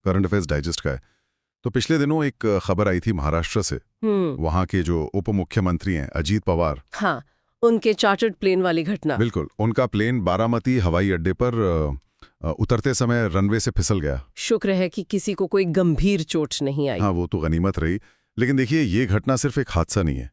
Current affairs digest का है। तो पिछले दिनों एक खबर आई थी महाराष्ट्र से। वहां के जो उप मुख्यमंत्री हैं अजीत पवार, हाँ, उनके चार्टर्ड प्लेन वाली घटना। बिल्कुल, उनका प्लेन बारामती हवाई अड्डे पर उतरते समय रनवे से फिसल गया। शुक्र है कि किसी को कोई गंभीर चोट नहीं आई। हाँ, वो तो गनीमत रही। लेकिन देखिए, ये घटना सिर्फ एक हादसा नहीं है।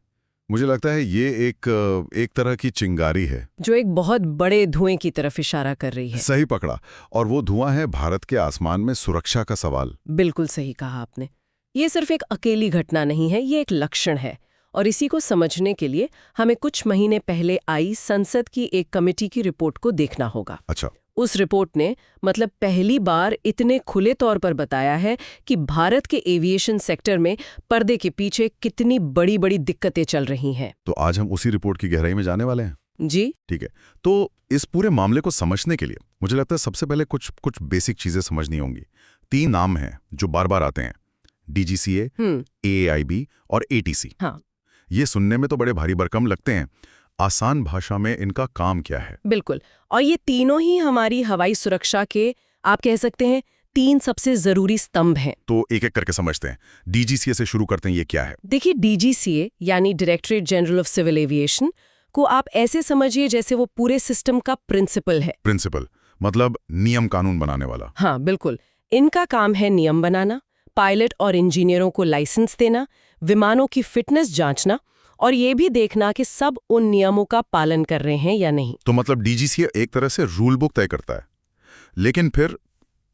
मुझे लगता है ये एक तरह की चिंगारी है जो एक बहुत बड़े धुएं की तरफ इशारा कर रही है। सही पकड़ा। और वो धुआं है भारत के आसमान में सुरक्षा का सवाल। बिल्कुल सही कहा आपने। ये सिर्फ एक अकेली घटना नहीं है, ये एक लक्षण है। और इसी को समझने के लिए हमें कुछ महीने पहले आई संसद की एक कमेटी की रिपोर्ट को देखना होगा। अच्छा। उस रिपोर्ट ने पहली बार इतने खुले तौर पर बताया है कि भारत के एविएशन सेक्टर में पर्दे के पीछे कितनी बड़ी बड़ी दिक्कतें चल रही हैं। तो आज हम उसी रिपोर्ट की गहराई में जाने वाले हैं। जी ठीक है। तो इस पूरे मामले को समझने के लिए मुझे लगता है सबसे पहले कुछ बेसिक चीजें समझनी होंगी। 3 नाम हैं जो बार बार आते हैं: DGCA, AAIB और ATC। हाँ, ये सुनने में तो बड़े भारी भरकम लगते हैं। आसान भाषा में इनका काम क्या है? बिल्कुल। और ये तीनों ही हमारी हवाई सुरक्षा के, आप कह सकते हैं, 3 सबसे जरूरी स्तंभ हैं। तो एक एक करके समझते हैं। DGCA से शुरू करते हैं, ये क्या है? देखिए, DGCA यानी directorate general of civil aviation को आप ऐसे समझिए जैसे वो पूरे सिस्टम का प्रिंसिपल है। प्रिंसिपल मतलब नियम कानून बनाने वाला। हाँ, बिल्कुल। इनका काम है नियम बनाना, पायलट और इंजीनियरों को लाइसेंस देना, विमानों की फिटनेस जांचना और ये भी देखना कि सब उन नियमों का पालन कर रहे हैं या नहीं। तो मतलब DGCA एक तरह से रूल बुक तय करता है। लेकिन फिर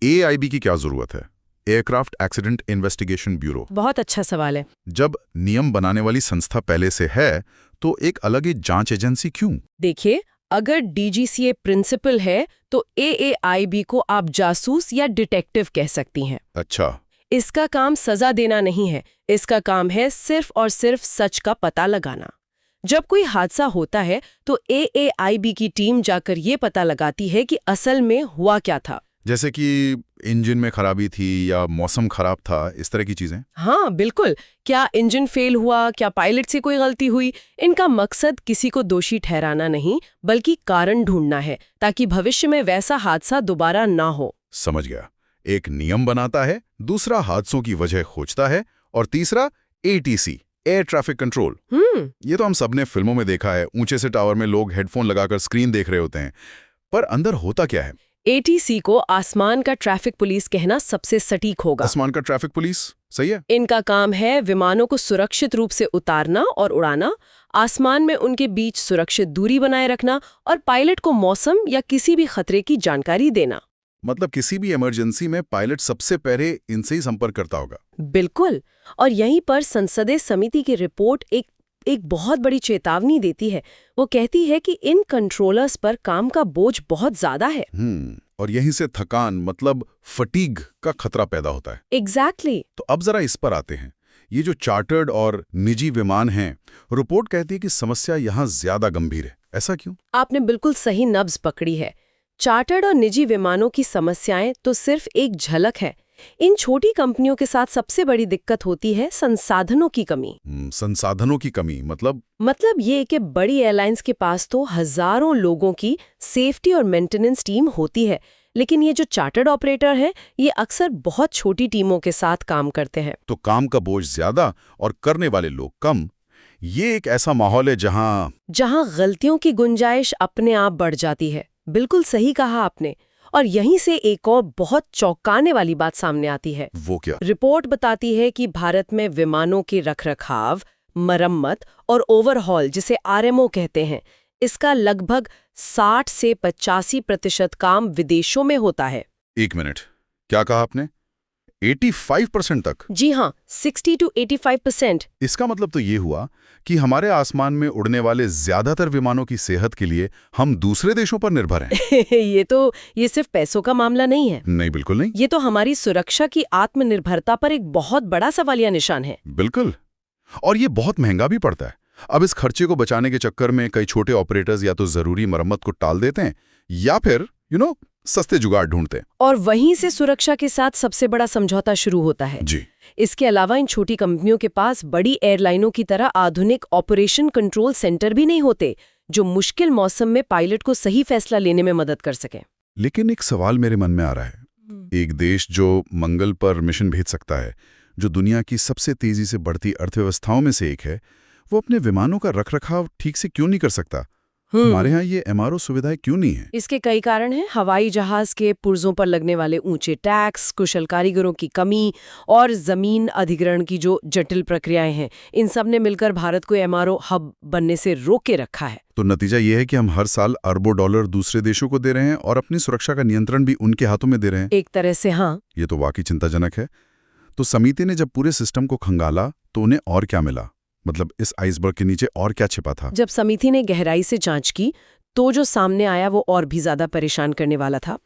AAIB की क्या जरूरत है? Aircraft accident investigation bureau. बहुत अच्छा सवाल है। जब नियम बनाने वाली संस्था पहले से है तो एक अलग ही जांच एजेंसी क्यों? देखिए, अगर DGCA प्रिंसिपल है तो AAIB को आप जासूस या डिटेक्टिव कह सकती हैं। अच्छा। इसका काम सजा देना नहीं है, इसका काम है सिर्फ और सिर्फ सच का पता लगाना। जब कोई हादसा होता है तो AAIB की टीम जाकर ये पता लगाती है कि असल में हुआ क्या था। जैसे कि इंजन में खराबी थी या मौसम खराब था, इस तरह की चीजें। हाँ, बिल्कुल। क्या इंजन फेल हुआ, क्या पायलट से कोई गलती हुई? इनका मकसद किसी को दोषी ठहराना नहीं, बल्कि कारण ढूंढना है ताकि भविष्य में वैसा हादसा दोबारा ना हो। समझ गया। एक नियम बनाता है, दूसरा हादसों की वजह खोजता है और तीसरा ATC, एयर ट्रैफिक कंट्रोल। ये तो हम सबने फिल्मों में देखा है, ऊंचे से टावर में लोग हेडफोन लगाकर स्क्रीन देख रहे होते हैं। पर अंदर होता क्या है? ATC को आसमान का ट्रैफिक पुलिस कहना सबसे सटीक होगा। आसमान का ट्रैफिक पुलिस, सही है। इनका काम है विमानों को सुरक्षित रूप से उतारना और उड़ाना, आसमान में उनके बीच सुरक्षित दूरी बनाए रखना और पायलट को मौसम या किसी भी खतरे की जानकारी देना। मतलब किसी भी इमरजेंसी में पायलट सबसे पहले इनसे ही संपर्क करता होगा। बिल्कुल। और यहीं पर संसदीय समिति की रिपोर्ट एक बहुत बड़ी चेतावनी देती है। वो कहती है कि इन कंट्रोलर्स पर काम का बोझ बहुत ज्यादा है। और यहीं से थकान मतलब फटीग का खतरा पैदा होता है। एग्जैक्टली। तो अब जरा इस पर आते हैं। ये जो चार्टर्ड और निजी विमान हैं, रिपोर्ट कहती है कि समस्या यहाँ ज्यादा गंभीर है। ऐसा क्यों? आपने बिल्कुल सही नब्ज पकड़ी है। चार्टर्ड और निजी विमानों की समस्याएं तो सिर्फ एक झलक है। इन छोटी कंपनियों के साथ सबसे बड़ी दिक्कत होती है संसाधनों की कमी। संसाधनों की कमी मतलब ये कि बड़ी एयरलाइंस के पास तो हजारों लोगों की सेफ्टी और मेंटेनेंस टीम होती है, लेकिन ये जो चार्टर्ड ऑपरेटर हैं, ये अक्सर बहुत छोटी टीमों के साथ काम करते हैं। तो काम का बोझ ज्यादा और करने वाले लोग कम। ये एक ऐसा माहौल है जहां गलतियों की गुंजाइश अपने आप बढ़ जाती है। बिल्कुल सही कहा आपने। और यहीं से एक और बहुत चौंकाने वाली बात सामने आती है। वो क्या? रिपोर्ट बताती है कि भारत में विमानों के रखरखाव, मरम्मत और ओवरहॉल, जिसे RMO कहते हैं, इसका लगभग 60 से 85% काम विदेशों में होता है। 1 मिनट, क्या कहा आपने? 85% तक? जी हाँ, 60 to 85%। इसका मतलब तो ये हुआ कि हमारे आसमान में उड़ने वाले ज्यादातर विमानों की सेहत के लिए हम दूसरे देशों पर निर्भर हैं। ये सिर्फ पैसों का मामला नहीं है। नहीं, बिल्कुल नहीं। ये तो हमारी सुरक्षा की आत्मनिर्भरता पर एक बहुत बड़ा सवालिया निशान है। बिल्कुल। और ये बहुत महंगा भी पड़ता है। अब इस खर्चे को बचाने के चक्कर में कई छोटे ऑपरेटर्स या तो जरूरी मरम्मत को टाल देते हैं या फिर सस्ते जुगाड़ ढूंढते हैं। और वहीं से सुरक्षा के साथ सबसे बड़ा समझौता शुरू होता है। जी। इसके अलावा इन छोटी कंपनियों के पास बड़ी एयरलाइनों की तरह आधुनिक ऑपरेशन कंट्रोल सेंटर भी नहीं होते, जो मुश्किल मौसम में पायलट को सही फैसला लेने में मदद कर सकें। लेकिन एक सवाल मेरे मन में आ रहा है, एक देश जो मंगल पर मिशन भेज सकता है, जो दुनिया की सबसे तेजी से बढ़ती अर्थव्यवस्थाओं में से एक है, वो अपने विमानों का रखरखाव ठीक से क्यों नहीं कर सकता? हमारे यहाँ ये एमआरओ सुविधाएं क्यों नहीं है? इसके कई कारण हैं। हवाई जहाज के पुर्जों पर लगने वाले ऊंचे टैक्स, कुशल कारीगरों की कमी और जमीन अधिग्रहण की जो जटिल प्रक्रियाएं हैं, इन सब ने मिलकर भारत को एमआरओ हब बनने से रोक के रखा है। तो नतीजा ये है कि हम हर साल अरबों डॉलर दूसरे देशों को दे रहे हैं और अपनी सुरक्षा का नियंत्रण भी उनके हाथों में दे रहे हैं। एक तरह से हाँ। ये तो वाकई चिंताजनक है। तो समिति ने जब पूरे सिस्टम को खंगाला तो उन्हें और क्या मिला? मतलब इस आइसबर्ग के नीचे और क्या छिपा था? जब समिति ने गहराई से जांच की तो जो सामने आया वो और भी ज्यादा परेशान करने वाला था।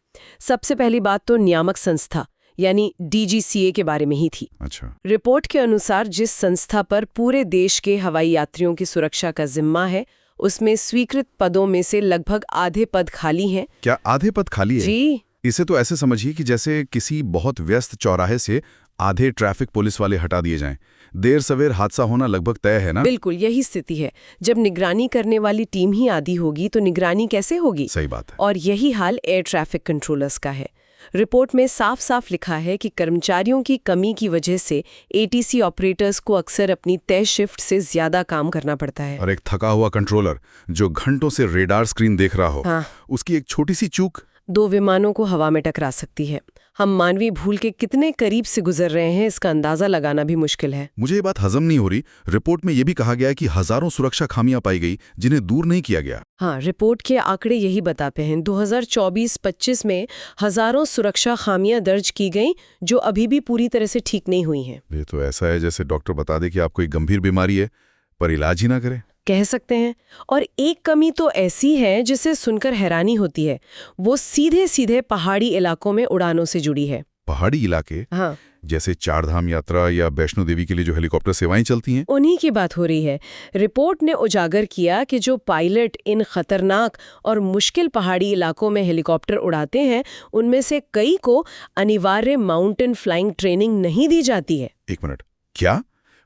सबसे पहली बात तो नियामक संस्था यानी डीजीसीए के बारे में ही थी। अच्छा। रिपोर्ट के अनुसार जिस संस्था पर पूरे देश के हवाई यात्रियों की सुरक्षा का जिम्मा है, उसमें स्वीकृत पदों में से लगभग आधे पद खाली हैं। क्या आधे पद खाली है? जी। इसे तो ऐसे समझिए कि जैसे किसी बहुत व्यस्त चौराहे से आधे ट्रैफिक पुलिस वाले हटा दिए जाएं। देर सवेर हादसा होना लगभग तय है ना? बिल्कुल यही स्थिति है। जब निगरानी करने वाली टीम ही आधी होगी तो निगरानी कैसे होगी? सही बात है। और यही हाल एयर ट्रैफिक कंट्रोलर्स का है। रिपोर्ट में साफ साफ लिखा है कि कर्मचारियों की कमी की वजह से एटीसी ऑपरेटर्स को अक्सर अपनी तय शिफ्ट से ज्यादा काम करना पड़ता है। और एक थका हुआ कंट्रोलर जो घंटों से रेडार स्क्रीन देख रहा हो, हाँ। उसकी एक छोटी सी चूक 2 विमानों को हवा में टकरा सकती है। हम मानवीय भूल के कितने करीब से गुजर रहे हैं, इसका अंदाजा लगाना भी मुश्किल है। मुझे ये बात हजम नहीं हो रही। रिपोर्ट में ये भी कहा गया है कि हजारों सुरक्षा खामियां पाई गई जिन्हें दूर नहीं किया गया। हाँ, रिपोर्ट के आंकड़े यही बताते हैं। 2024-25 में हजारों सुरक्षा खामियां दर्ज की गईं जो अभी भी पूरी तरह से ठीक नहीं हुई हैं। ये तो ऐसा है जैसे डॉक्टर बता दे कि आपको एक गंभीर बीमारी है पर इलाज ही ना करे, कह सकते हैं। और एक कमी तो ऐसी है जिसे सुनकर हैरानी होती है। वो सीधे सीधे पहाड़ी इलाकों में उड़ानों से जुड़ी है। पहाड़ी इलाके? हाँ, जैसे चारधाम यात्रा या वैष्णो देवी के लिए जो हेलीकॉप्टर सेवाएं चलती हैं? उन्हीं की बात हो रही है। रिपोर्ट ने उजागर किया कि जो पायलट इन खतरनाक और मुश्किल पहाड़ी इलाकों में हेलीकॉप्टर उड़ाते हैं, उनमें से कई को अनिवार्य माउंटेन फ्लाइंग ट्रेनिंग नहीं दी जाती है। एक मिनट, क्या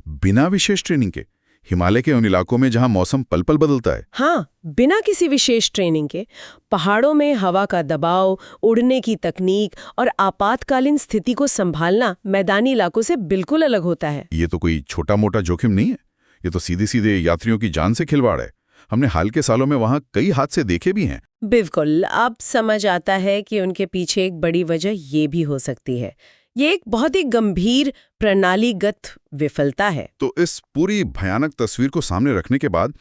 बिना विशेष ट्रेनिंग के हिमालय के उन इलाकों में जहां मौसम पल पल बदलता है? हाँ, बिना किसी विशेष ट्रेनिंग के पहाड़ों में हवा का दबाव, उड़ने की तकनीक और आपातकालीन स्थिति को संभालना मैदानी इलाकों से बिल्कुल अलग होता है। ये तो कोई छोटा मोटा जोखिम नहीं है, ये तो सीधे सीधे यात्रियों की जान से खिलवाड़ है। हमने हाल के सालों में वहां कई हादसे देखे भी हैं। बिल्कुल, अब समझ आता है कि उनके पीछे एक बड़ी वजह ये भी हो सकती है। ये एक बहुत ही गंभीर प्रणालीगत विफलता है। तो इस पूरी भयानक तस्वीर को सामने रखने के बाद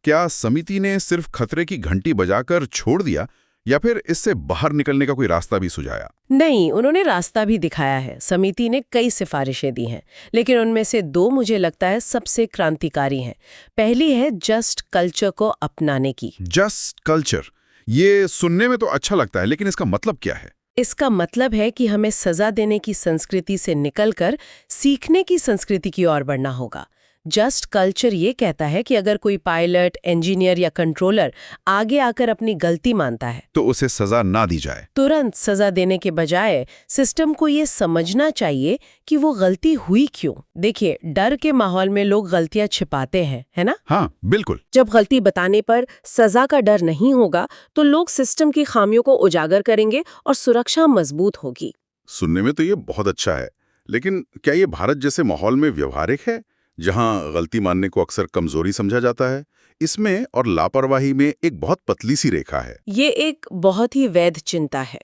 क्या समिति ने सिर्फ खतरे की घंटी बजाकर छोड़ दिया या फिर इससे बाहर निकलने का कोई रास्ता भी सुझाया? नहीं, उन्होंने रास्ता भी दिखाया है। समिति ने कई सिफारिशें दी हैं, लेकिन उनमें से 2 मुझे लगता है सबसे क्रांतिकारी हैं। पहली है जस्ट कल्चर को अपनाने की। जस्ट कल्चर, ये सुनने में तो अच्छा लगता है, लेकिन इसका मतलब क्या है? इसका मतलब है कि हमें सजा देने की संस्कृति से निकलकर सीखने की संस्कृति की ओर बढ़ना होगा। जस्ट कल्चर ये कहता है कि अगर कोई पायलट, इंजीनियर या कंट्रोलर आगे आकर अपनी गलती मानता है तो उसे सजा ना दी जाए। तुरंत सजा देने के बजाय सिस्टम को ये समझना चाहिए कि वो गलती हुई क्यों। देखिए, डर के माहौल में लोग गलतियां छिपाते हैं, है ना? हाँ, बिल्कुल। जब गलती बताने पर सजा का डर नहीं होगा तो लोग सिस्टम की खामियों को उजागर करेंगे और सुरक्षा मजबूत होगी। सुनने में तो ये बहुत अच्छा है, लेकिन क्या ये भारत जैसे माहौल में व्यवहारिक है जहां गलती मानने को अक्सर कमजोरी समझा जाता है? इसमें और लापरवाही में एक बहुत पतली सी रेखा है। ये एक बहुत ही वैध चिंता है।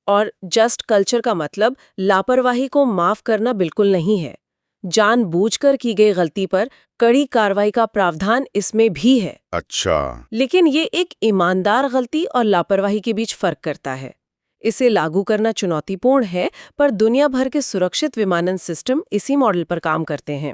और जस्ट कल्चर का मतलब लापरवाही को माफ करना बिल्कुल नहीं है। जानबूझकर की गई गलती पर कड़ी कार्रवाई का प्रावधान इसमें भी है। अच्छा। लेकिन ये एक ईमानदार गलती और लापरवाही के बीच फर्क करता है। इसे लागू करना चुनौतीपूर्ण है, पर दुनिया भर के सुरक्षित विमानन सिस्टम इसी मॉडल पर काम करते हैं।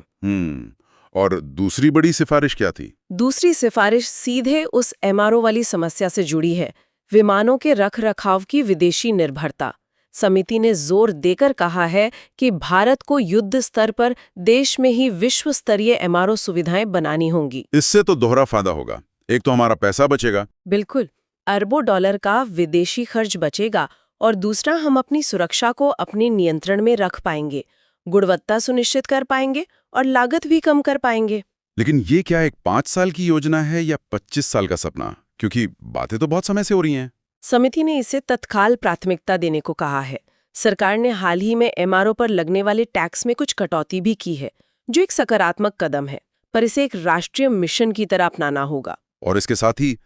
और दूसरी बड़ी सिफारिश क्या थी? दूसरी सिफारिश सीधे उस एमआरओ वाली समस्या से जुड़ी है, विमानों के रखरखाव की विदेशी निर्भरता। समिति ने जोर देकर कहा है कि भारत को युद्ध स्तर पर देश में ही विश्व स्तरीय एमआरओ सुविधाएं बनानी होंगी। इससे तो दोहरा फायदा होगा। एक तो हमारा पैसा बचेगा। बिल्कुल, अरबों डॉलर का विदेशी खर्च बचेगा और दूसरा, हम अपनी सुरक्षा को अपने नियंत्रण में रख पाएंगे, गुणवत्ता सुनिश्चित कर पाएंगे और लागत भी कम कर पाएंगे। लेकिन ये क्या एक 5 साल की योजना है या 25 साल का सपना? क्योंकि बातें तो बहुत समय से हो रही हैं। समिति ने इसे तत्काल प्राथमिकता देने को कहा है। सरकार ने हाल ही में एमआरओ पर लगने वाले टैक्स में कुछ कटौती भी की है, जो एक सकारात्मक कदम है, पर इसे एक राष्ट्रीय मिशन की तरह अपनाना होगा। और इसके साथ ही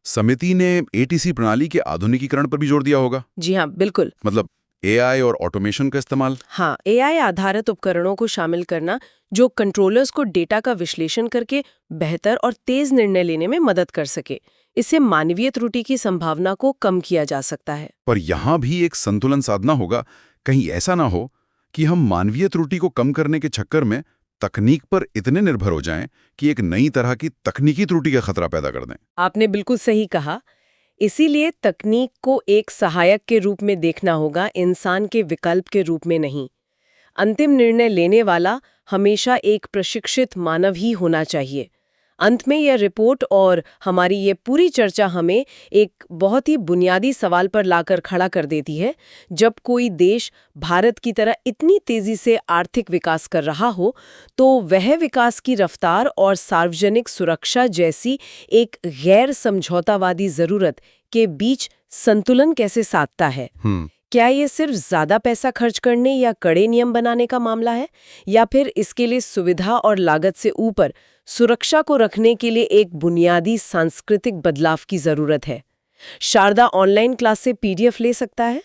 समिति ने एटीसी प्रणाली के आधुनिकीकरण पर भी जोर दिया होगा। जी हाँ, बिल्कुल। मतलब एआई और ऑटोमेशन का इस्तेमाल। हाँ, एआई आधारित उपकरणों को शामिल करना जो कंट्रोलर्स को डेटा का विश्लेषण करके बेहतर और तेज निर्णय लेने में मदद कर सके। इससे मानवीय त्रुटि की संभावना को कम किया जा सकता है। पर यहाँ भी एक संतुलन साधना होगा। कहीं ऐसा ना हो कि हम मानवीय त्रुटि को कम करने के चक्कर में तकनीक पर इतने निर्भर हो जाएं कि एक नई तरह की तकनीकी त्रुटि का खतरा पैदा कर दें। आपने बिल्कुल सही कहा। इसीलिए तकनीक को एक सहायक के रूप में देखना होगा, इंसान के विकल्प के रूप में नहीं। अंतिम निर्णय लेने वाला हमेशा एक प्रशिक्षित मानव ही होना चाहिए। अंत में यह रिपोर्ट और हमारी ये पूरी चर्चा हमें एक बहुत ही बुनियादी सवाल पर लाकर खड़ा कर देती है। जब कोई देश भारत की तरह इतनी तेजी से आर्थिक विकास कर रहा हो, तो वह विकास की रफ्तार और सार्वजनिक सुरक्षा जैसी एक गैर समझौतावादी जरूरत के बीच संतुलन कैसे साधता है? क्या ये सिर्फ ज्यादा पैसा खर्च करने या कड़े नियम बनाने का मामला है, या फिर इसके लिए सुविधा और लागत से ऊपर सुरक्षा को रखने के लिए एक बुनियादी सांस्कृतिक बदलाव की जरूरत है? शारदा ऑनलाइन क्लास से पीडीएफ ले सकता है।